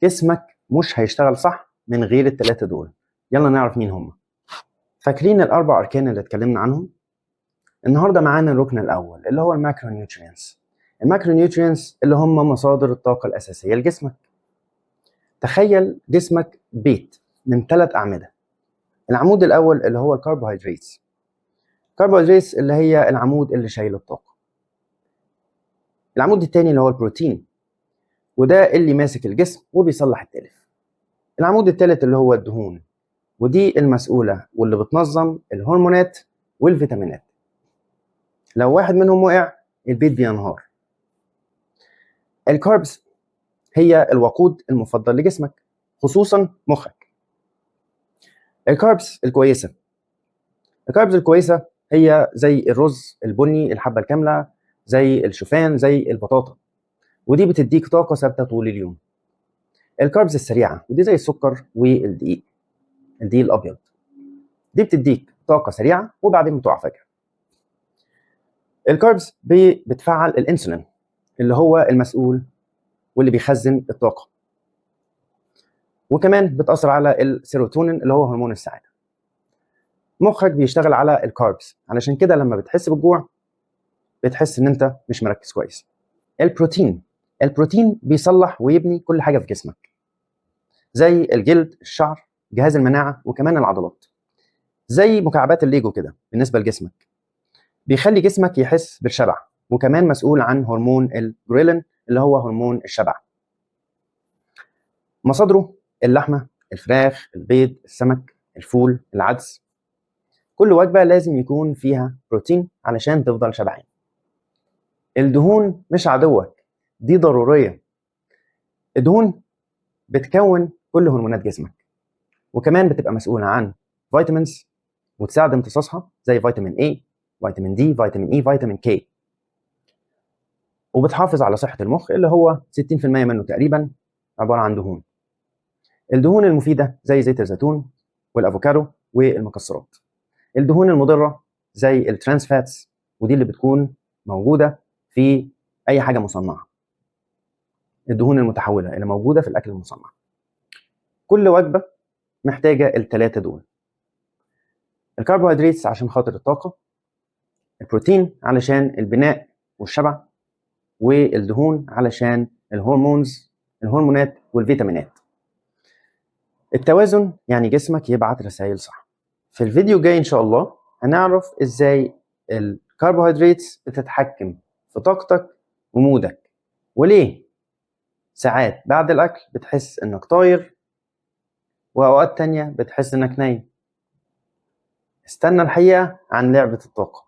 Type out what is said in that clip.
جسمك مش هيشتغل صح من غير الثلاثه دول. يلا نعرف مين هم. فاكرين الاربع اركان اللي اتكلمنا عنهم؟ النهارده معانا الركن الاول اللي هو الماكرو نيوترينز. الماكرو نيوترينز اللي هم مصادر الطاقه الاساسيه لجسمك. تخيل جسمك بيت من 3 اعمده. العمود الاول اللي هو الكربوهيدراتس. الكربوهيدراتس اللي هي العمود اللي شايل الطاقه. العمود الثاني اللي هو البروتين، وده اللي ماسك الجسم وبيصلح التلف. العمود الثالث اللي هو الدهون، ودي المسؤوله واللي بتنظم الهرمونات والفيتامينات. لو واحد منهم وقع البيت بينهار. الكاربس هي الوقود المفضل لجسمك، خصوصا مخك. الكاربس الكويسه هي زي الرز البني، الحبه الكامله، زي الشوفان، زي البطاطا، ودي بتديك طاقه ثابته طول اليوم. الكاربس السريعه ودي زي السكر والدقيق، الدقيق الابيض، دي بتديك طاقه سريعه وبعدين بتقع فجاه. الكاربس بتفعل الانسولين اللي هو المسؤول واللي بيخزن الطاقه، وكمان بتاثر على السيروتونين اللي هو هرمون السعاده. مخك بيشتغل على الكاربس، علشان كده لما بتحس بالجوع بتحس ان انت مش مركز كويس. البروتين بيصلح ويبني كل حاجه في جسمك، زي الجلد، الشعر، جهاز المناعه، وكمان العضلات. زي مكعبات الليجو كده بالنسبه لجسمك. بيخلي جسمك يحس بالشبع، وكمان مسؤول عن هرمون الجريلين اللي هو هرمون الشبع. مصادره اللحمه، الفراخ، البيض، السمك، الفول، العدس. كل وجبه لازم يكون فيها بروتين علشان تفضل شبعان. الدهون مش عدوك، دي ضروريه. الدهون بتكون كل هرمونات جسمك، وكمان بتبقى مسؤوله عن فيتامينز وتساعد امتصاصها، زي فيتامين A، فيتامين D، فيتامين E، فيتامين K. وبتحافظ على صحه المخ اللي هو 60% منه تقريبا عباره عن دهون. الدهون المفيده زي زيت الزيتون والافوكادو والمكسرات. الدهون المضره زي الترانس فاتس، ودي اللي بتكون موجوده في اي حاجه مصنعه. الدهون المتحوله اللي موجوده في الاكل المصنع. كل وجبه محتاجه الثلاثه دول. الكربوهيدرات عشان خاطر الطاقه، البروتين علشان البناء والشبع، والدهون علشان الهرمونات والفيتامينات. التوازن يعني جسمك يبعت رسائل صح. في الفيديو الجاي ان شاء الله هنعرف ازاي الكربوهيدرات بتتحكم في طاقتك ومودك، وليه ساعات بعد الاكل بتحس انك طاير واوقات تانية بتحس انك نايم. استنى الحقيقة عن لعبة الطاقة.